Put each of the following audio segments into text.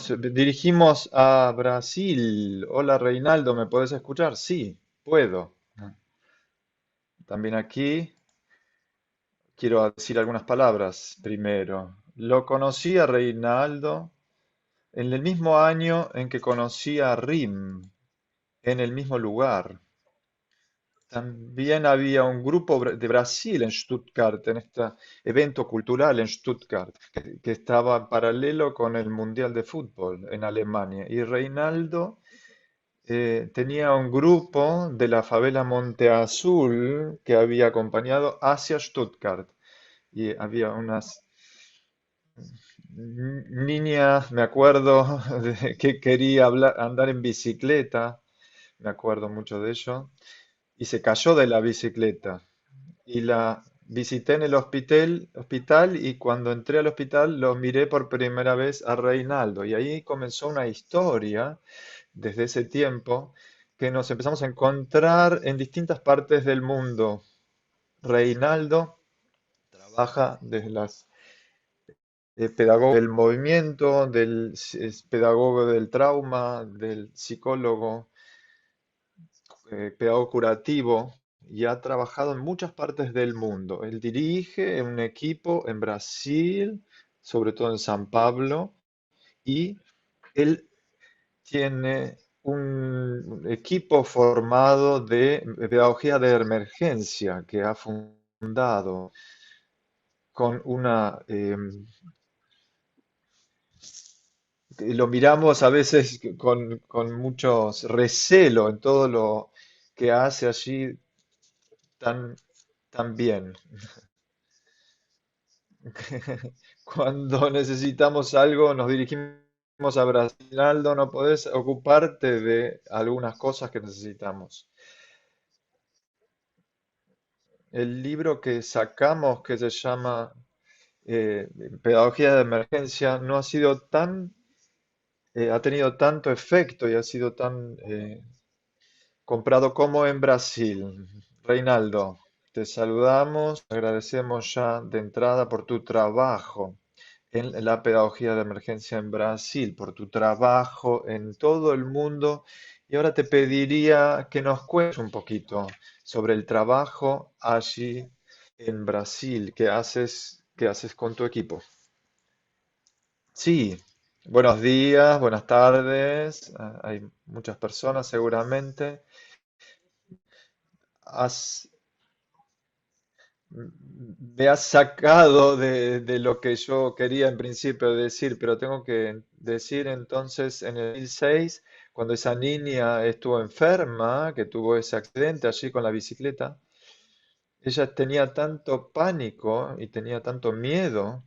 Nos dirigimos a Brasil. Hola Reinaldo, ¿me puedes escuchar? Sí, puedo. También aquí quiero decir algunas palabras primero. Lo conocí a Reinaldo en el mismo año en que conocí a Rim, en el mismo lugar. También había un grupo de Brasil en Stuttgart, en este evento cultural en Stuttgart, que estaba en paralelo con el Mundial de Fútbol en Alemania. Y Reinaldo tenía un grupo de la favela Monte Azul que había acompañado hacia Stuttgart. Y había unas niñas, me acuerdo, que quería andar en bicicleta, me acuerdo mucho de ello, y se cayó de la bicicleta. Y la visité en el hospital y cuando entré al hospital lo miré por primera vez a Reinaldo. Y ahí comenzó una historia desde ese tiempo que nos empezamos a encontrar en distintas partes del mundo. Reinaldo trabaja desde las pedagogo del movimiento, es pedagogo del trauma, del psicólogo, pedagogo curativo y ha trabajado en muchas partes del mundo. Él dirige un equipo en Brasil, sobre todo en San Pablo, y él tiene un equipo formado de pedagogía de emergencia que ha fundado con lo miramos a veces con mucho recelo en todo lo que hace allí tan, tan bien. Cuando necesitamos algo, nos dirigimos a Brasil. Aldo, ¿no podés ocuparte de algunas cosas que necesitamos? El libro que sacamos, que se llama eh, Pedagogía de Emergencia, no ha sido ha tenido tanto efecto y ha sido tan comprado como en Brasil. Reinaldo, te saludamos, agradecemos ya de entrada por tu trabajo en la pedagogía de emergencia en Brasil, por tu trabajo en todo el mundo. Y ahora te pediría que nos cuentes un poquito sobre el trabajo allí en Brasil, qué haces con tu equipo. Sí, buenos días, buenas tardes. Hay muchas personas seguramente. Has Me has sacado de lo que yo quería en principio decir, pero tengo que decir entonces en el 2006, cuando esa niña estuvo enferma, que tuvo ese accidente allí con la bicicleta, ella tenía tanto pánico y tenía tanto miedo,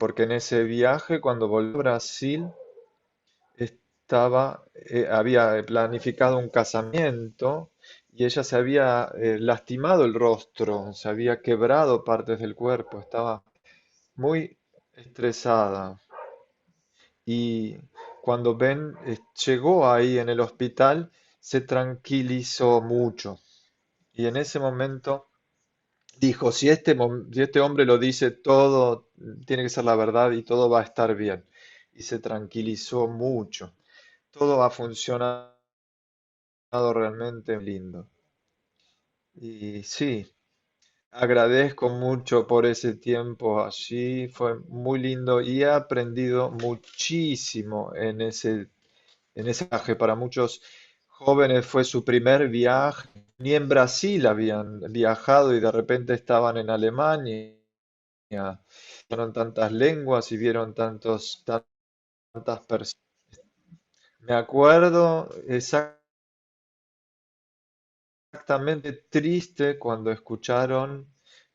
porque en ese viaje, cuando volvió a Brasil, había planificado un casamiento y ella se había lastimado el rostro, se había quebrado partes del cuerpo, estaba muy estresada. Y cuando Ben llegó ahí en el hospital, se tranquilizó mucho. Y en ese momento dijo, si este hombre lo dice todo, tiene que ser la verdad y todo va a estar bien. Y se tranquilizó mucho. Todo ha funcionado realmente lindo. Y sí, agradezco mucho por ese tiempo allí, fue muy lindo y he aprendido muchísimo en ese viaje. Para muchos jóvenes fue su primer viaje, ni en Brasil habían viajado y de repente estaban en Alemania, vieron tantas lenguas y vieron tantas personas. Me acuerdo exactamente triste cuando escucharon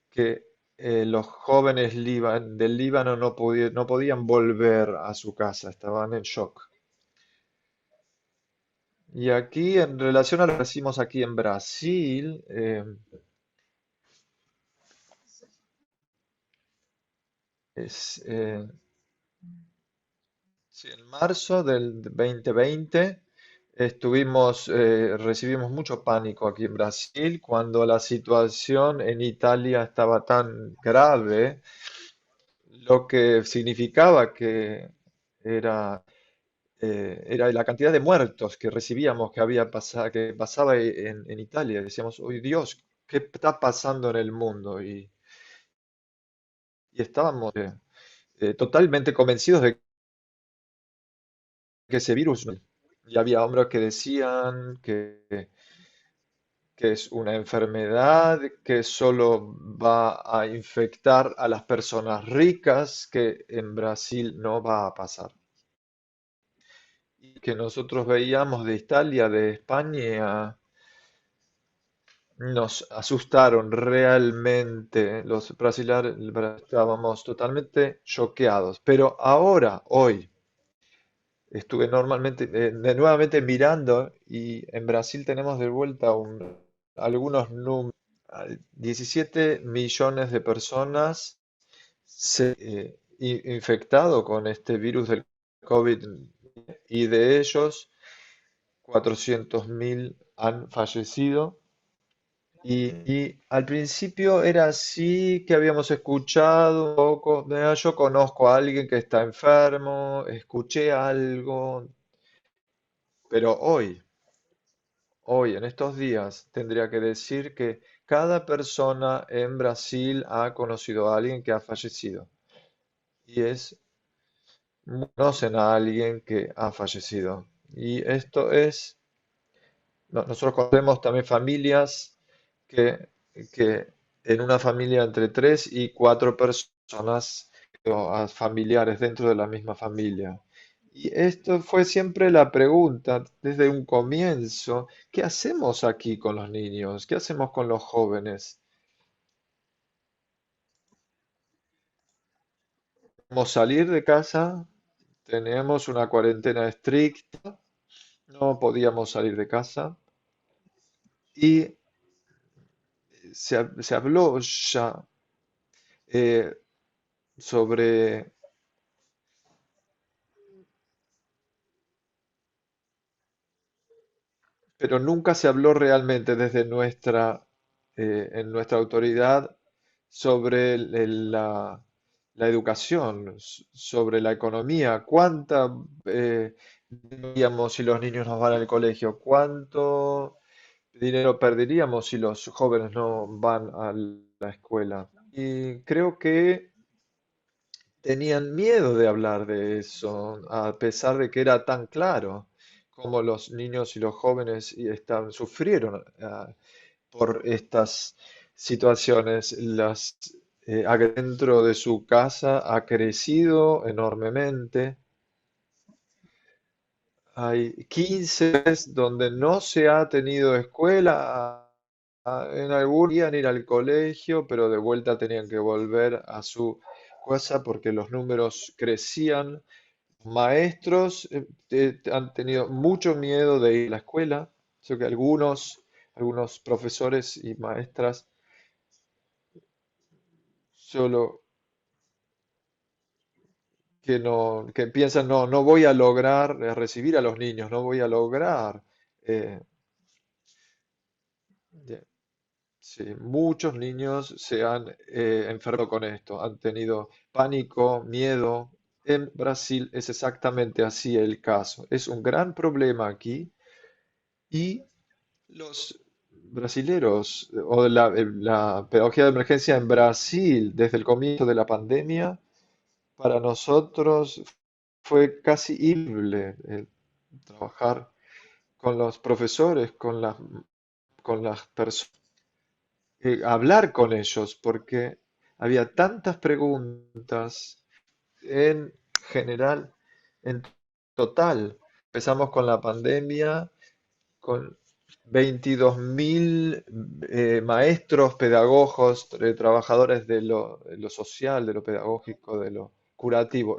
que los jóvenes del Líbano no podían volver a su casa, estaban en shock. Y aquí, en relación a lo que decimos aquí en Brasil, es, sí, en marzo del 2020 recibimos mucho pánico aquí en Brasil cuando la situación en Italia estaba tan grave, lo que significaba que era, era la cantidad de muertos que recibíamos que había pasado, que pasaba en Italia. Decíamos, ¡oh Dios! ¿Qué está pasando en el mundo? Y estábamos totalmente convencidos de que ese virus, y había hombres que decían que es una enfermedad que solo va a infectar a las personas ricas, que en Brasil no va a pasar. Y que nosotros veíamos de Italia, de España, nos asustaron realmente. Los brasileños estábamos totalmente choqueados. Pero ahora, hoy, estuve normalmente, nuevamente mirando y en Brasil tenemos de vuelta algunos números. 17 millones de personas infectado con este virus del COVID y de ellos 400.000 han fallecido. Y al principio era así que habíamos escuchado un poco, yo conozco a alguien que está enfermo, escuché algo, pero hoy, en estos días, tendría que decir que cada persona en Brasil ha conocido a alguien que ha fallecido. Y conocen a alguien que ha fallecido. Y esto es, nosotros conocemos también familias que, que en una familia entre tres y cuatro personas, o a familiares dentro de la misma familia. Y esto fue siempre la pregunta desde un comienzo, ¿qué hacemos aquí con los niños? ¿Qué hacemos con los jóvenes? ¿Cómo salir de casa? Teníamos una cuarentena estricta, no podíamos salir de casa y se habló ya eh, sobre, pero nunca se habló realmente desde en nuestra autoridad sobre la educación, sobre la economía, cuánta diríamos si los niños no van al colegio, cuánto dinero perderíamos si los jóvenes no van a la escuela. Y creo que tenían miedo de hablar de eso, a pesar de que era tan claro como los niños y los jóvenes sufrieron por estas situaciones. Dentro de su casa ha crecido enormemente. Hay 15 meses donde no se ha tenido escuela. En algún día ir al colegio, pero de vuelta tenían que volver a su casa porque los números crecían. Maestros han tenido mucho miedo de ir a la escuela. Sé que algunos profesores y maestras solo que piensan, no, no voy a lograr recibir a los niños, no voy a lograr. eh, de- sí, muchos niños se han enfermado con esto, han tenido pánico, miedo. En Brasil es exactamente así el caso. Es un gran problema aquí y los brasileros o la pedagogía de emergencia en Brasil desde el comienzo de la pandemia para nosotros fue casi imposible trabajar con los profesores, con las personas, hablar con ellos, porque había tantas preguntas en general, en total. Empezamos con la pandemia con 22.000 maestros, pedagogos, trabajadores de lo social, de lo pedagógico, de lo curativo.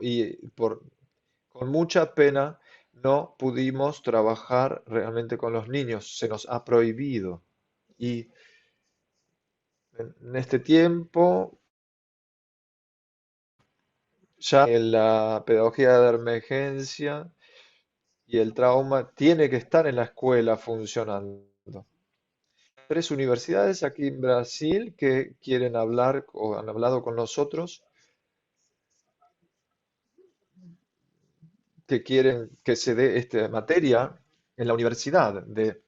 Con mucha pena no pudimos trabajar realmente con los niños, se nos ha prohibido. Y en este tiempo, ya en la pedagogía de emergencia y el trauma tiene que estar en la escuela funcionando. Tres universidades aquí en Brasil que quieren hablar o han hablado con nosotros que quieren que se dé esta materia en la universidad de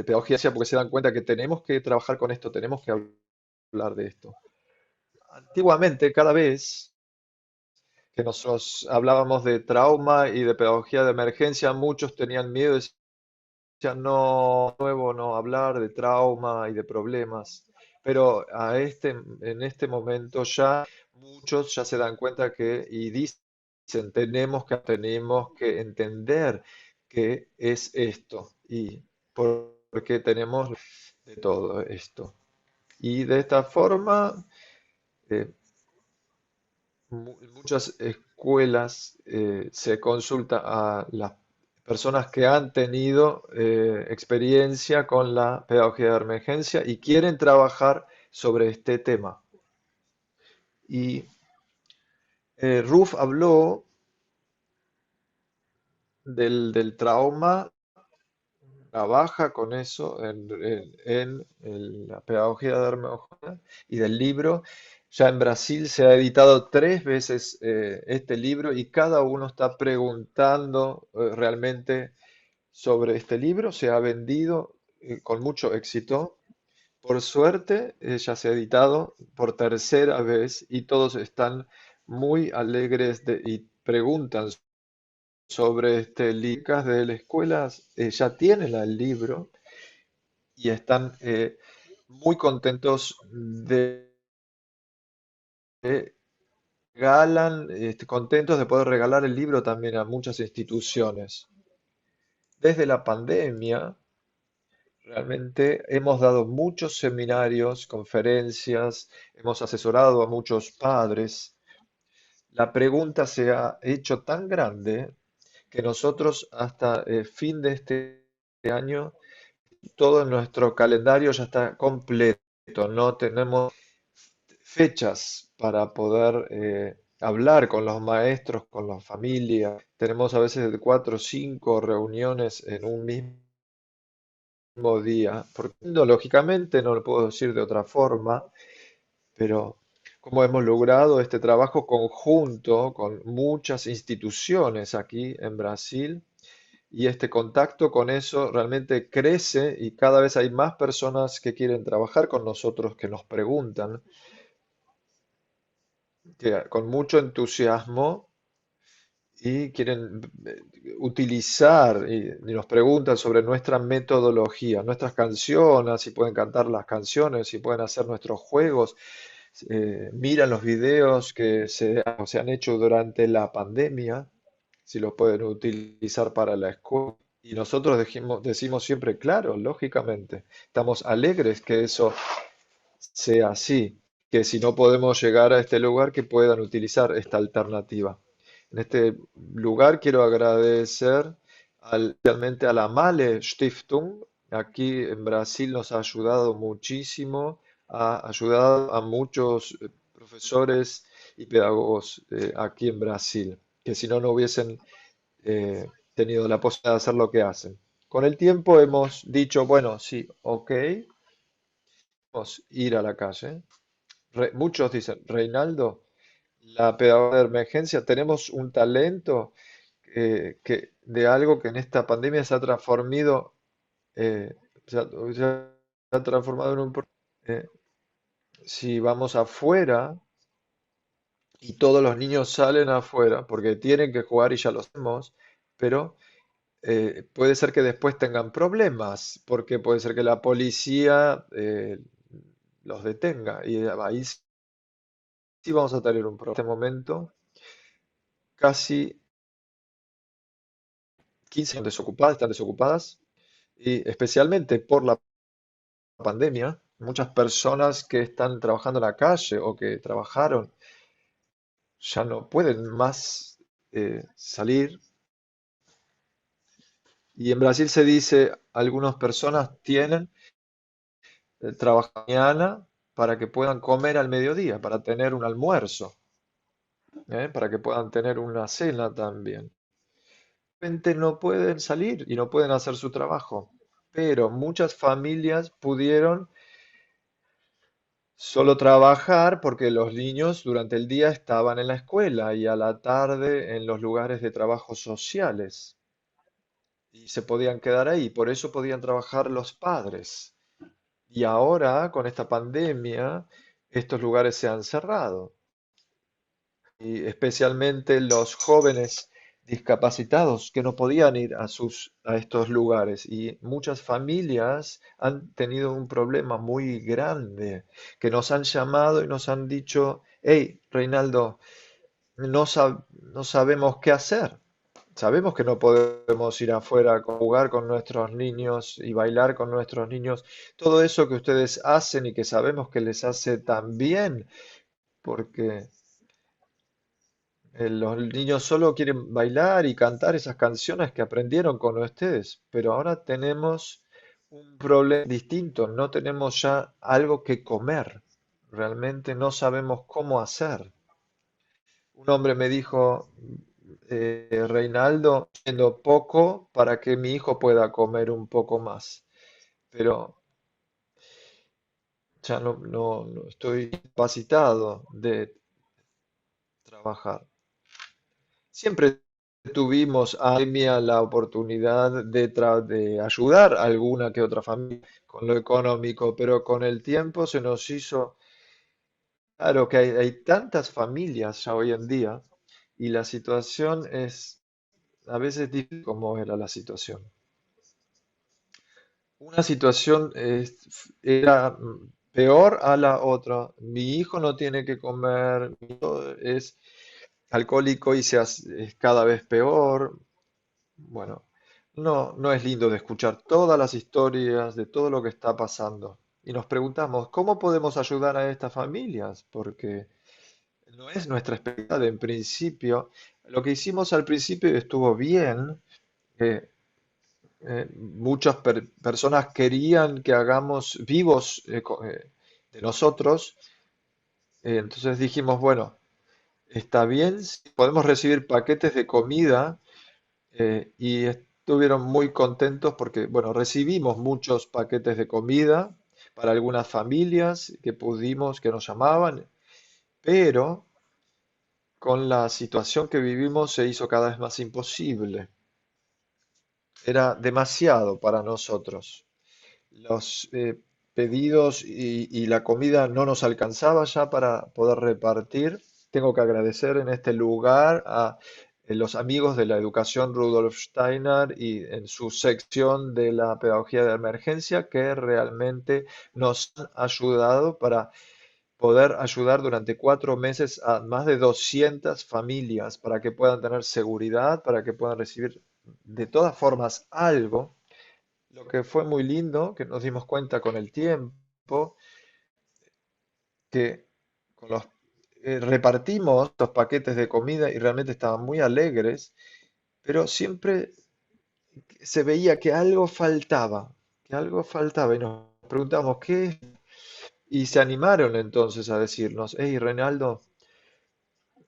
pedagogía, porque se dan cuenta que tenemos que trabajar con esto, tenemos que hablar de esto. Antiguamente, cada vez que nosotros hablábamos de trauma y de pedagogía de emergencia, muchos tenían miedo, decían, no, nuevo no hablar de trauma y de problemas. Pero en este momento ya muchos ya se dan cuenta que y dicen, tenemos que entender qué es esto y por qué tenemos de todo esto. Y de esta forma, eh, en muchas escuelas se consulta a las personas que han tenido experiencia con la pedagogía de emergencia y quieren trabajar sobre este tema. Y Ruf habló del trauma, trabaja con eso en la pedagogía de Hermógenes y del libro. Ya en Brasil se ha editado 3 veces este libro y cada uno está preguntando realmente sobre este libro. Se ha vendido con mucho éxito. Por suerte, ya se ha editado por tercera vez y todos están muy alegres y preguntan sobre este libro de la escuela. Ya tienen el libro y están muy contentos de regalan, contentos de poder regalar el libro también a muchas instituciones. Desde la pandemia, realmente hemos dado muchos seminarios, conferencias, hemos asesorado a muchos padres. La pregunta se ha hecho tan grande que nosotros hasta el fin de este año todo nuestro calendario ya está completo, no tenemos fechas para poder hablar con los maestros, con la familia. Tenemos a veces de 4 o 5 reuniones en un mismo día, porque lógicamente no lo puedo decir de otra forma, pero como hemos logrado este trabajo conjunto con muchas instituciones aquí en Brasil, y este contacto con eso realmente crece y cada vez hay más personas que quieren trabajar con nosotros, que nos preguntan, que con mucho entusiasmo y quieren utilizar y nos preguntan sobre nuestra metodología, nuestras canciones, si pueden cantar las canciones, si pueden hacer nuestros juegos, miran los videos que se han hecho durante la pandemia, si los pueden utilizar para la escuela. Y nosotros decimos siempre, claro, lógicamente, estamos alegres que eso sea así, que si no podemos llegar a este lugar, que puedan utilizar esta alternativa. En este lugar quiero agradecer realmente a la Male Stiftung. Aquí en Brasil nos ha ayudado muchísimo, ha ayudado a muchos profesores y pedagogos aquí en Brasil, que si no, no hubiesen tenido la posibilidad de hacer lo que hacen. Con el tiempo hemos dicho, bueno, sí, ok, vamos a ir a la calle. Muchos dicen, Reinaldo, la pedagogía de emergencia, tenemos un talento de algo que en esta pandemia se ha transformado, se ha transformado en eh, si vamos afuera y todos los niños salen afuera porque tienen que jugar y ya lo hacemos, pero puede ser que después tengan problemas, porque puede ser que la policía los detenga y ahí sí vamos a tener un problema. En este momento, casi 15 están desocupadas, y especialmente por la pandemia, muchas personas que están trabajando en la calle o que trabajaron ya no pueden más salir. Y en Brasil se dice, algunas personas tienen trabajo mañana para que puedan comer al mediodía, para tener un almuerzo, para que puedan tener una cena también. Realmente no pueden salir y no pueden hacer su trabajo, pero muchas familias pudieron Solo trabajar porque los niños durante el día estaban en la escuela y a la tarde en los lugares de trabajo sociales y se podían quedar ahí, por eso podían trabajar los padres. Y ahora, con esta pandemia, estos lugares se han cerrado y especialmente los jóvenes discapacitados que no podían ir a estos lugares y muchas familias han tenido un problema muy grande que nos han llamado y nos han dicho, hey, Reinaldo, no sabemos qué hacer. Sabemos que no podemos ir afuera a jugar con nuestros niños y bailar con nuestros niños. Todo eso que ustedes hacen y que sabemos que les hace tan bien, porque los niños solo quieren bailar y cantar esas canciones que aprendieron con ustedes, pero ahora tenemos un problema distinto, no tenemos ya algo que comer, realmente no sabemos cómo hacer. Un hombre me dijo, Reinaldo, siendo poco para que mi hijo pueda comer un poco más, pero ya no estoy capacitado de trabajar. Siempre tuvimos a Emilia la oportunidad de ayudar a alguna que otra familia con lo económico, pero con el tiempo se nos hizo claro que hay tantas familias ya hoy en día y la situación es a veces difícil como era la situación. Una situación era peor a la otra. Mi hijo no tiene que comer, mi hijo es alcohólico y es cada vez peor. Bueno, no es lindo de escuchar todas las historias de todo lo que está pasando. Y nos preguntamos, ¿cómo podemos ayudar a estas familias? Porque no es nuestra expectativa en principio. Lo que hicimos al principio estuvo bien. eh, Muchas personas querían que hagamos vivos de nosotros. Entonces dijimos, bueno, está bien, si podemos recibir paquetes de comida y estuvieron muy contentos porque, bueno, recibimos muchos paquetes de comida para algunas familias que pudimos, que nos llamaban, pero con la situación que vivimos se hizo cada vez más imposible. Era demasiado para nosotros. Los pedidos y la comida no nos alcanzaba ya para poder repartir. Tengo que agradecer en este lugar a los amigos de la educación Rudolf Steiner y en su sección de la pedagogía de emergencia que realmente nos han ayudado para poder ayudar durante 4 meses a más de 200 familias para que puedan tener seguridad, para que puedan recibir de todas formas algo. Lo que fue muy lindo, que nos dimos cuenta con el tiempo, que con repartimos los paquetes de comida y realmente estaban muy alegres, pero siempre se veía que algo faltaba y nos preguntamos qué es. Y se animaron entonces a decirnos, hey, Reinaldo,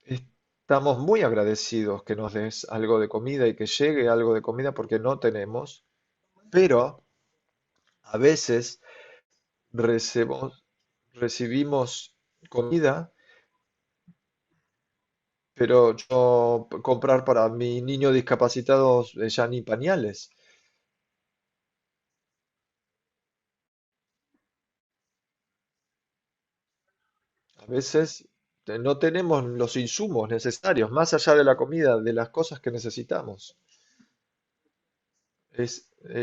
estamos muy agradecidos que nos des algo de comida y que llegue algo de comida porque no tenemos, pero a veces recibimos, recibimos comida, pero yo comprar para mi niño discapacitado ya ni pañales. A veces no tenemos los insumos necesarios, más allá de la comida, de las cosas que necesitamos.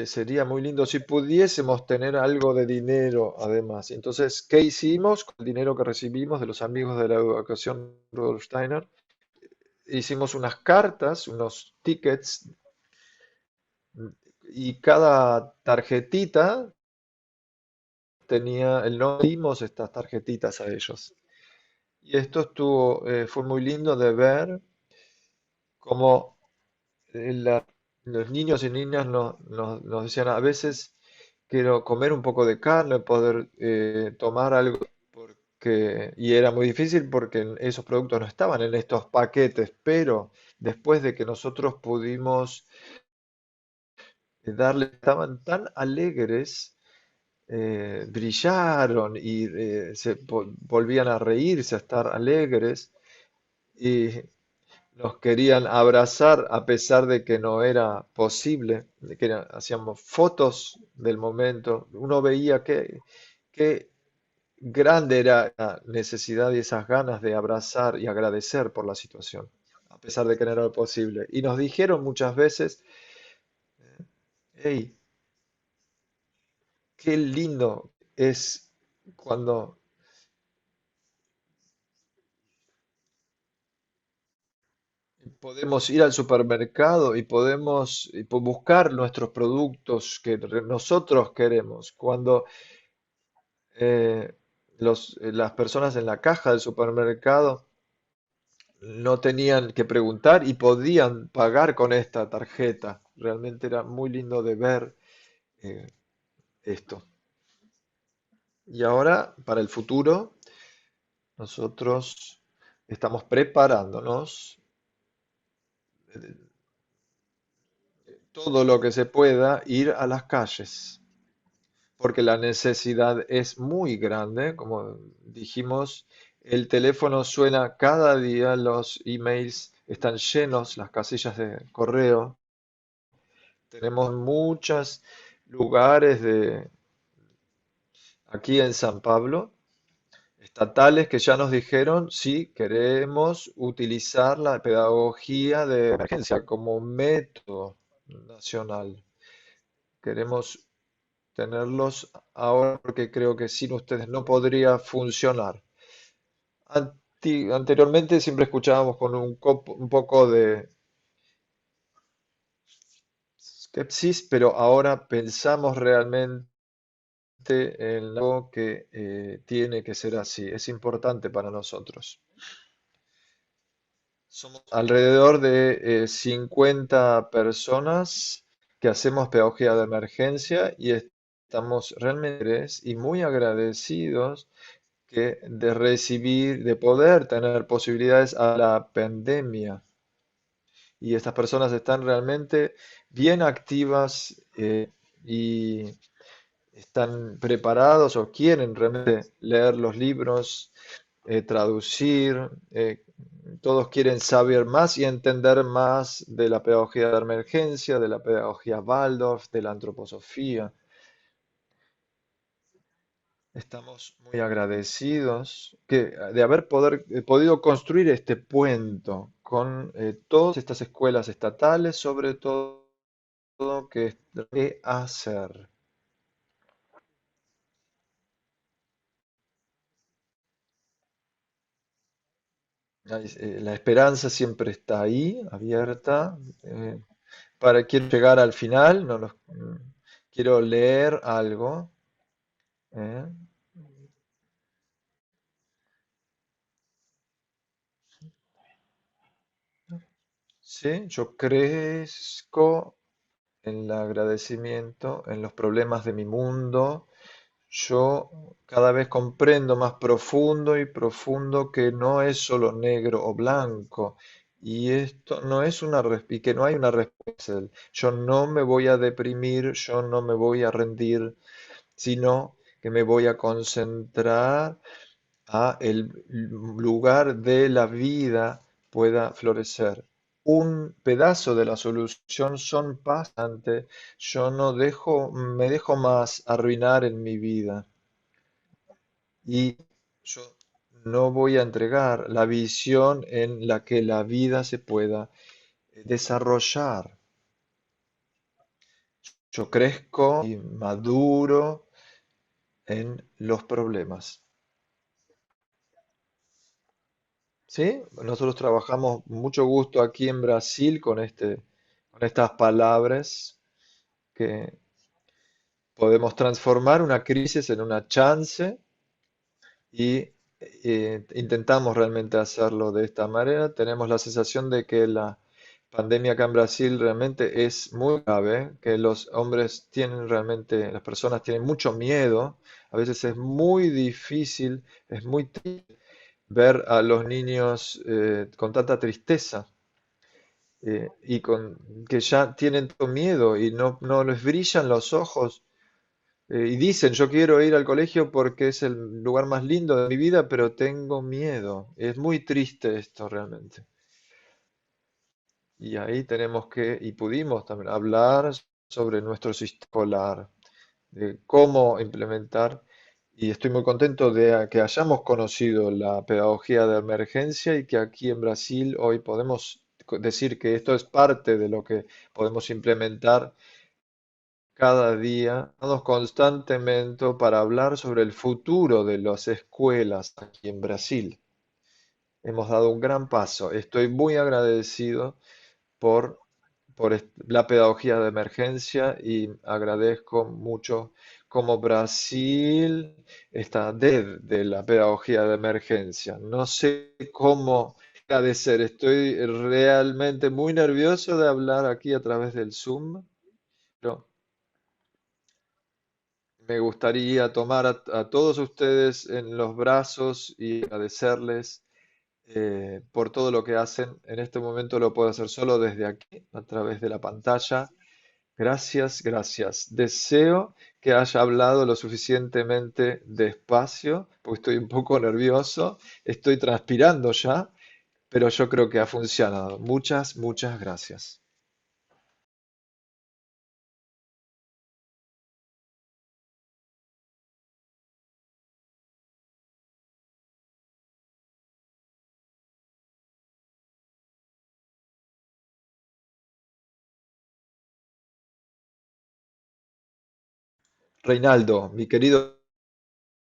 Sería muy lindo si pudiésemos tener algo de dinero además. Entonces, ¿qué hicimos con el dinero que recibimos de los amigos de la educación Rudolf Steiner? Hicimos unas cartas, unos tickets y cada tarjetita tenía el nombre, dimos estas tarjetitas a ellos. Y esto fue muy lindo de ver cómo los niños y niñas nos decían, a veces quiero comer un poco de carne, poder tomar algo, y era muy difícil porque esos productos no estaban en estos paquetes, pero después de que nosotros pudimos darle, estaban tan alegres brillaron y volvían a reírse, a estar alegres y nos querían abrazar a pesar de que no era posible, de que hacíamos fotos del momento. Uno veía que grande era la necesidad y esas ganas de abrazar y agradecer por la situación, a pesar de que no era posible. Y nos dijeron muchas veces, hey, qué lindo es cuando podemos ir al supermercado y podemos buscar nuestros productos que nosotros queremos. Cuando eh, las personas en la caja del supermercado no tenían que preguntar y podían pagar con esta tarjeta. Realmente era muy lindo de ver eh, esto. Y ahora, para el futuro, nosotros estamos preparándonos todo lo que se pueda ir a las calles, porque la necesidad es muy grande. Como dijimos, el teléfono suena cada día, los emails están llenos, las casillas de correo. Tenemos muchos lugares aquí en San Pablo, estatales, que ya nos dijeron si queremos utilizar la pedagogía de emergencia como método nacional. Queremos tenerlos ahora porque creo que sin ustedes no podría funcionar. Anteriormente siempre escuchábamos con un poco de skepsis, pero ahora pensamos realmente en algo que tiene que ser así. Es importante para nosotros. Somos alrededor de 50 personas que hacemos pedagogía de emergencia y estamos realmente y muy agradecidos de recibir, de poder tener posibilidades a la pandemia. Y estas personas están realmente bien activas y están preparados o quieren realmente leer los libros, traducir, todos quieren saber más y entender más de la pedagogía de emergencia, de la pedagogía Waldorf, de la antroposofía. Estamos muy agradecidos de haber podido construir este puente con todas estas escuelas estatales, sobre todo que hacer. La esperanza siempre está ahí, abierta. Quiero llegar al final, quiero leer algo. ¿eh? Sí, yo crezco en el agradecimiento, en los problemas de mi mundo. Yo cada vez comprendo más profundo y profundo que no es solo negro o blanco. Y esto no es y que no hay una respuesta. Yo no me voy a deprimir, yo no me voy a rendir, sino que me voy a concentrar a el lugar de la vida pueda florecer. Un pedazo de la solución son pasantes. Yo no dejo, me dejo más arruinar en mi vida y yo no voy a entregar la visión en la que la vida se pueda desarrollar. Yo crezco y maduro en los problemas. ¿Sí? Nosotros trabajamos mucho gusto aquí en Brasil con estas palabras que podemos transformar una crisis en una chance y intentamos realmente hacerlo de esta manera. Tenemos la sensación de que la pandemia acá en Brasil realmente es muy grave, que los hombres tienen realmente, las personas tienen mucho miedo, a veces es muy difícil, es muy triste ver a los niños con tanta tristeza y que ya tienen todo miedo y no les brillan los ojos Y dicen, yo quiero ir al colegio porque es el lugar más lindo de mi vida, pero tengo miedo. Es muy triste esto realmente. Y ahí tenemos que, y pudimos también hablar sobre nuestro sistema escolar, de cómo implementar, y estoy muy contento de que hayamos conocido la pedagogía de emergencia y que aquí en Brasil hoy podemos decir que esto es parte de lo que podemos implementar cada día, estamos constantemente para hablar sobre el futuro de las escuelas aquí en Brasil. Hemos dado un gran paso. Estoy muy agradecido por, la pedagogía de emergencia y agradezco mucho cómo Brasil está desde la pedagogía de emergencia. No sé cómo agradecer. Estoy realmente muy nervioso de hablar aquí a través del Zoom, pero me gustaría tomar a todos ustedes en los brazos y agradecerles por todo lo que hacen. En este momento lo puedo hacer solo desde aquí, a través de la pantalla. Gracias, gracias. Deseo que haya hablado lo suficientemente despacio, porque estoy un poco nervioso, estoy transpirando ya, pero yo creo que ha funcionado. Muchas, muchas gracias. Reinaldo, mi querido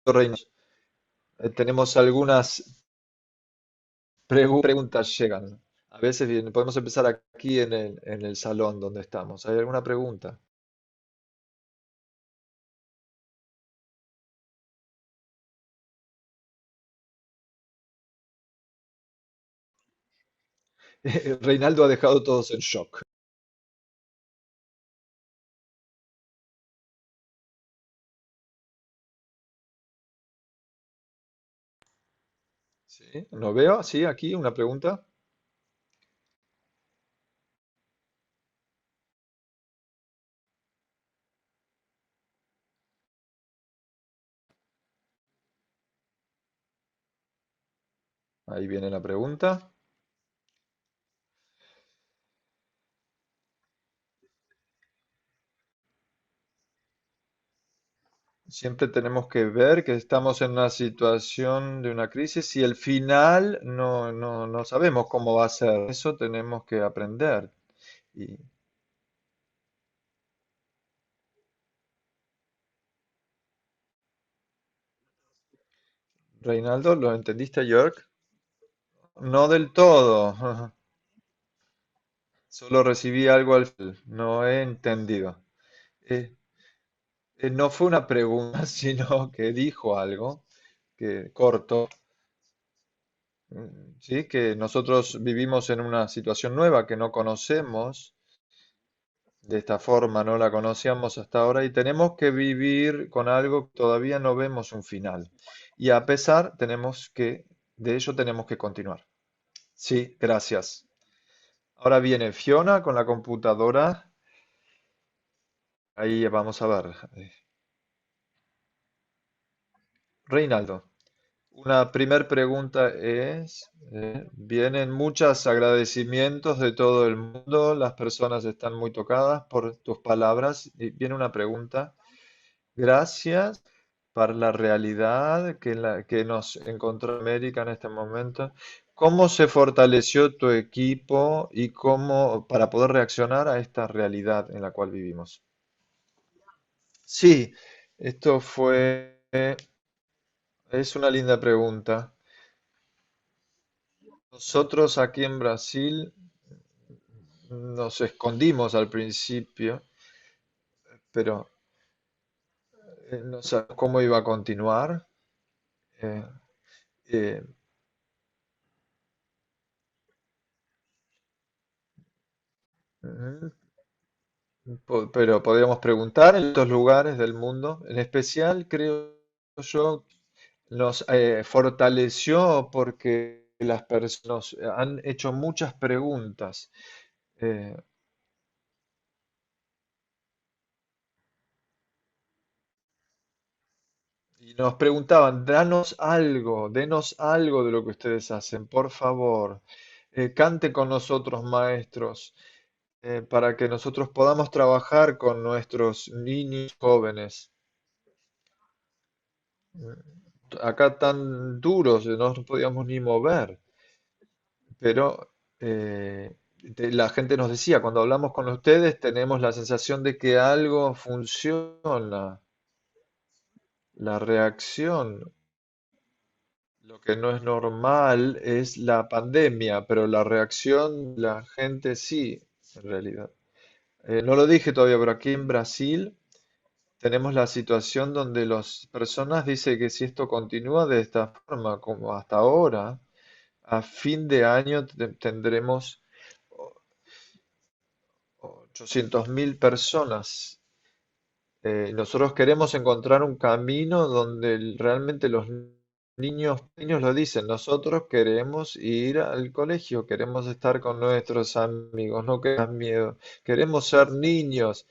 Reinaldo, tenemos algunas preguntas llegan. A veces bien, podemos empezar aquí en el salón donde estamos. ¿Hay alguna pregunta? Reinaldo ha dejado todos en shock. ¿Sí? ¿No veo? Sí, aquí una pregunta. Ahí viene la pregunta. Siempre tenemos que ver que estamos en una situación de una crisis y el final no sabemos cómo va a ser. Eso tenemos que aprender. Y, Reinaldo, ¿lo entendiste, York? No del todo. Solo recibí algo al final. No he entendido. Eh, no fue una pregunta, sino que dijo algo que corto. Sí, que nosotros vivimos en una situación nueva que no conocemos. De esta forma no la conocíamos hasta ahora y tenemos que vivir con algo que todavía no vemos un final. Y a pesar, de ello tenemos que continuar. Sí, gracias. Ahora viene Fiona con la computadora. Ahí vamos a ver. Reinaldo, una primer pregunta es, vienen muchos agradecimientos de todo el mundo, las personas están muy tocadas por tus palabras y viene una pregunta. Gracias por la realidad que nos encontró América en este momento. ¿Cómo se fortaleció tu equipo y cómo para poder reaccionar a esta realidad en la cual vivimos? Sí, esto es una linda pregunta. Nosotros aquí en Brasil nos escondimos al principio, pero no sabemos cómo iba a continuar. eh, eh, mm, pero podríamos preguntar en estos lugares del mundo, en especial creo yo, nos fortaleció porque las personas han hecho muchas preguntas. Eh, Y nos preguntaban, denos algo de lo que ustedes hacen, por favor. Cante con nosotros, maestros, para que nosotros podamos trabajar con nuestros niños jóvenes. Acá tan duros, no nos podíamos ni mover, pero la gente nos decía, cuando hablamos con ustedes tenemos la sensación de que algo funciona, la reacción. Lo que no es normal es la pandemia, pero la reacción de la gente sí, en realidad. No lo dije todavía, pero aquí en Brasil tenemos la situación donde las personas dicen que si esto continúa de esta forma como hasta ahora, a fin de año tendremos 800.000 personas. Nosotros queremos encontrar un camino donde realmente los niños lo dicen, nosotros queremos ir al colegio, queremos estar con nuestros amigos, no queremos miedo, queremos ser niños.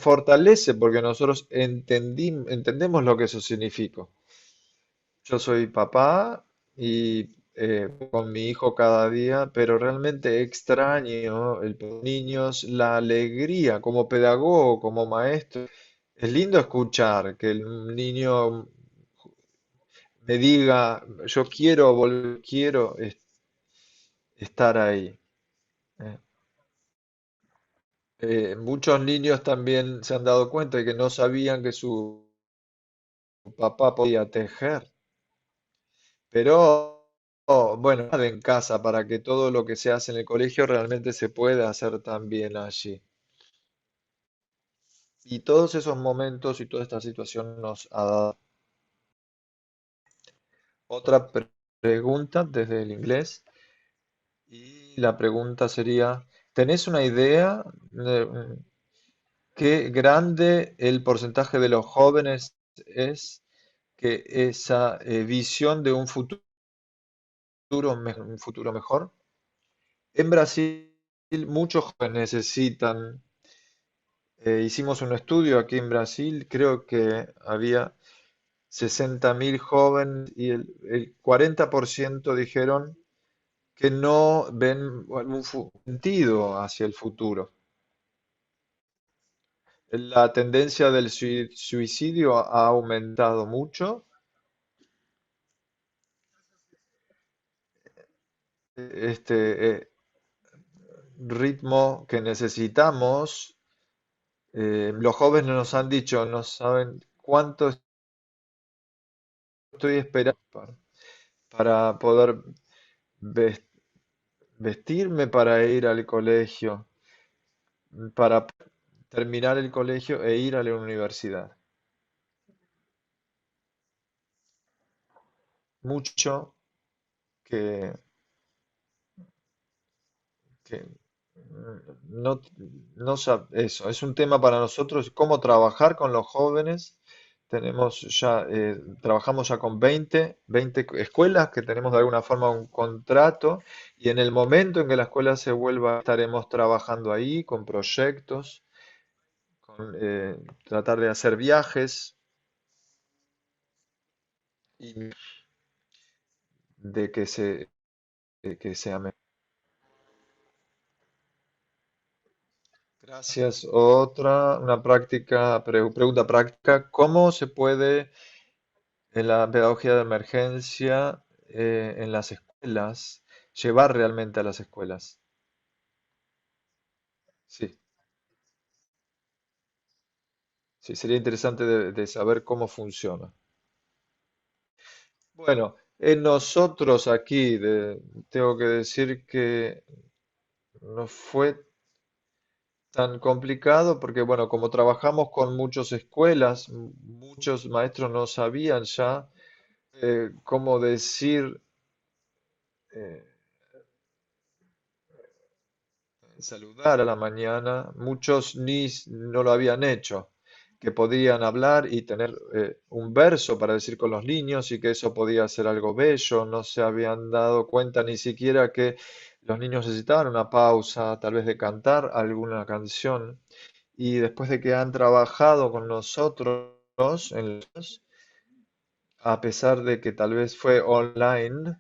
Fortalece porque nosotros entendemos lo que eso significa. Yo soy papá y con mi hijo cada día, pero realmente extraño niños, la alegría como pedagogo, como maestro. Es lindo escuchar que el niño me diga, yo quiero volver, quiero estar ahí. Eh, Muchos niños también se han dado cuenta de que no sabían que su papá podía tejer. Pero, bueno, en casa para que todo lo que se hace en el colegio realmente se pueda hacer también allí. Y todos esos momentos y toda esta situación nos ha dado otra pregunta desde el inglés. Y la pregunta sería, ¿tenés una idea de qué grande el porcentaje de los jóvenes es que esa visión de un futuro mejor? En Brasil, muchos jóvenes necesitan. Hicimos un estudio aquí en Brasil, creo que había 60.000 jóvenes y el 40% dijeron que no ven un sentido hacia el futuro. La tendencia del suicidio ha aumentado mucho. Este ritmo que necesitamos, los jóvenes nos han dicho, no saben cuánto estoy esperando para poder ves- vestirme para ir al colegio, para terminar el colegio e ir a la universidad. Mucho que, que no, eso, es un tema para nosotros, cómo trabajar con los jóvenes. Tenemos ya, trabajamos ya con veinte escuelas que tenemos de alguna forma un contrato y en el momento en que la escuela se vuelva, estaremos trabajando ahí con proyectos, con tratar de hacer viajes y de que sea mejor. Gracias. Una pregunta práctica. ¿Cómo se puede en la pedagogía de emergencia en las escuelas llevar realmente a las escuelas? Sí, sí, sería interesante de saber cómo funciona. Bueno, en nosotros aquí tengo que decir que no fue tan complicado porque, bueno, como trabajamos con muchas escuelas, muchos maestros no sabían ya cómo decir, eh, saludar a la mañana. Muchos no lo habían hecho, que podían hablar y tener un verso para decir con los niños y que eso podía ser algo bello. No se habían dado cuenta ni siquiera que los niños necesitaban una pausa, tal vez de cantar alguna canción. Y después de que han trabajado con nosotros, en los, a pesar de que tal vez fue online,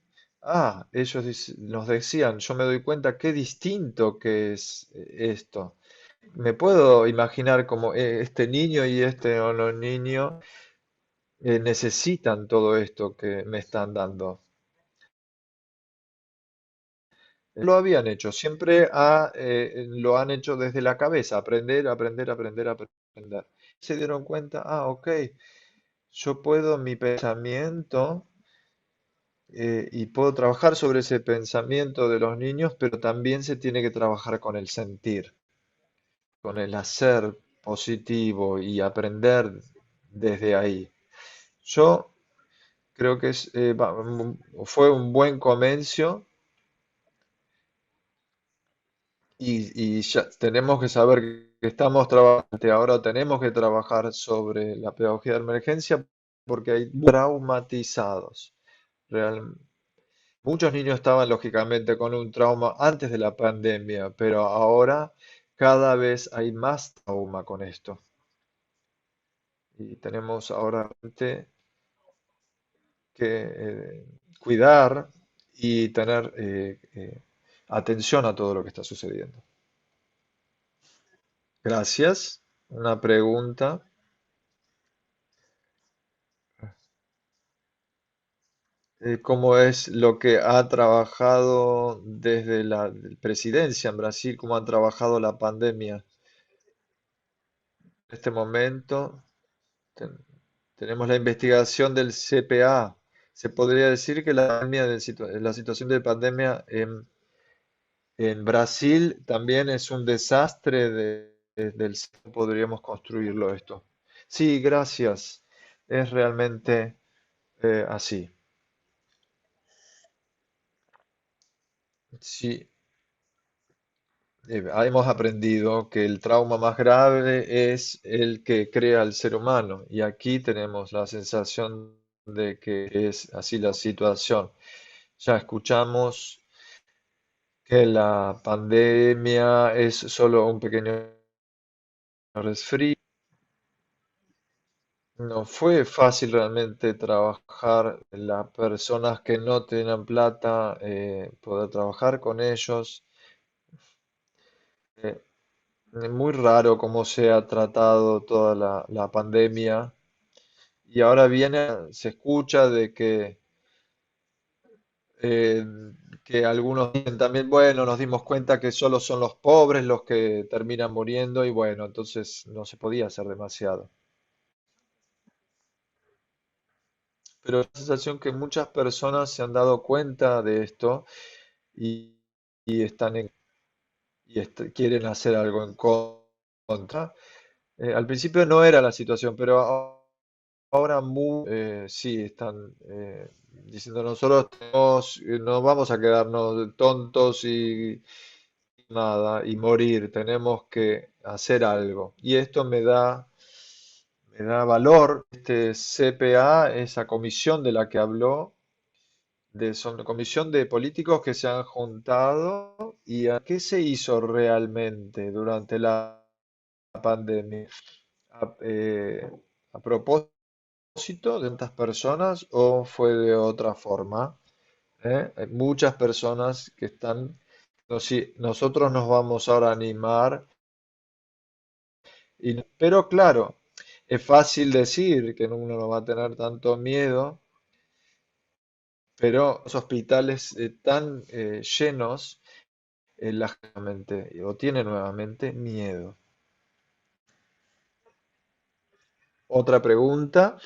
ellos nos decían, yo me doy cuenta qué distinto que es esto. Me puedo imaginar como este niño y este otro niño necesitan todo esto que me están dando. Lo habían hecho, siempre lo han hecho desde la cabeza, aprender, aprender, aprender, aprender. Se dieron cuenta, ok, yo puedo mi pensamiento y puedo trabajar sobre ese pensamiento de los niños, pero también se tiene que trabajar con el sentir, con el hacer positivo y aprender desde ahí. Yo creo que fue un buen comienzo y ya tenemos que saber que estamos trabajando, ahora tenemos que trabajar sobre la pedagogía de emergencia porque hay traumatizados. Muchos niños estaban lógicamente con un trauma antes de la pandemia, pero ahora cada vez hay más trauma con esto. Y tenemos ahora que cuidar y tener atención a todo lo que está sucediendo. Gracias. Una pregunta. ¿Cómo es lo que ha trabajado desde la presidencia en Brasil? ¿Cómo ha trabajado la pandemia en este momento? Ten- Tenemos la investigación del CPA. Se podría decir que la situación de pandemia en Brasil también es un desastre podríamos construirlo esto. Sí, gracias. Es realmente así. Sí, hemos aprendido que el trauma más grave es el que crea el ser humano y aquí tenemos la sensación de que es así la situación. Ya escuchamos que la pandemia es solo un pequeño resfrío. No fue fácil realmente trabajar, las personas que no tenían plata, poder trabajar con ellos. Eh, Muy raro cómo se ha tratado toda la pandemia y ahora se escucha de eh, que algunos dicen también, bueno, nos dimos cuenta que solo son los pobres los que terminan muriendo y bueno, entonces no se podía hacer demasiado. Pero la sensación que muchas personas se han dado cuenta de esto y, y están quieren hacer algo en contra. Al principio no era la situación, pero ahora sí están diciendo nosotros no vamos a quedarnos tontos y nada y morir, tenemos que hacer algo. Y esto me da valor, este CPA, esa comisión de la que habló, son una comisión de políticos que se han juntado y a qué se hizo realmente durante la pandemia. A, eh, a propósito de tantas personas o fue de otra forma? Hay muchas personas que están, no, si nosotros nos vamos ahora a animar, pero claro, es fácil decir que uno no va a tener tanto miedo, pero los hospitales tan llenos, la gente o tiene nuevamente miedo. Otra pregunta,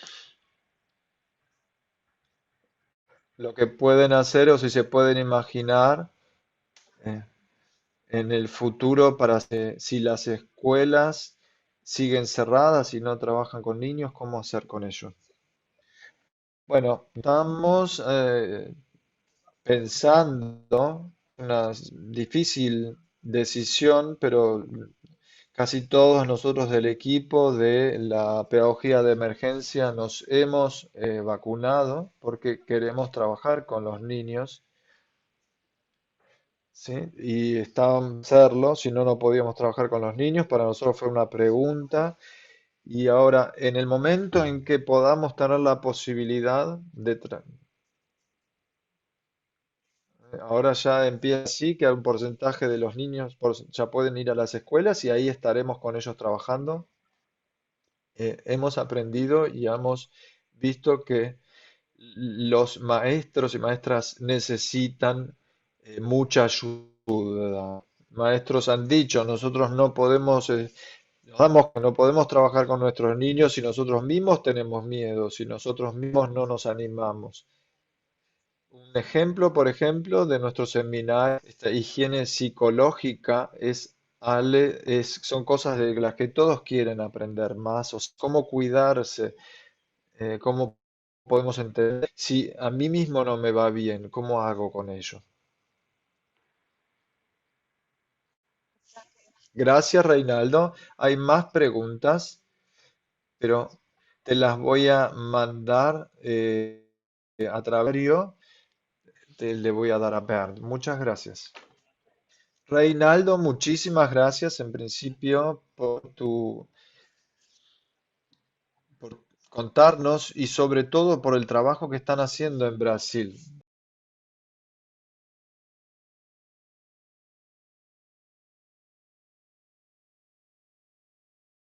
lo que pueden hacer o si se pueden imaginar eh, en el futuro si las escuelas siguen cerradas y no trabajan con niños, ¿cómo hacer con ellos? Bueno, estamos pensando una difícil decisión, pero casi todos nosotros del equipo de la pedagogía de emergencia nos hemos vacunado porque queremos trabajar con los niños, ¿sí? Y estábamos a hacerlo, si no, no podíamos trabajar con los niños. Para nosotros fue una pregunta Y ahora, en el momento en que podamos tener la posibilidad ahora ya empieza así, que un porcentaje de los niños ya pueden ir a las escuelas y ahí estaremos con ellos trabajando. Hemos aprendido y hemos visto que los maestros y maestras necesitan mucha ayuda. Maestros han dicho, nosotros no podemos, nos damos que no podemos trabajar con nuestros niños si nosotros mismos tenemos miedo, si nosotros mismos no nos animamos. Un ejemplo, por ejemplo, de nuestro seminario, esta higiene psicológica son cosas de las que todos quieren aprender más, o sea, cómo cuidarse, cómo podemos entender si a mí mismo no me va bien, ¿cómo hago con ello? Gracias, Reinaldo. Hay más preguntas, pero te las voy a mandar a través le voy a dar a Bernd. Muchas gracias. Reinaldo, muchísimas gracias en principio por contarnos y sobre todo por el trabajo que están haciendo en Brasil.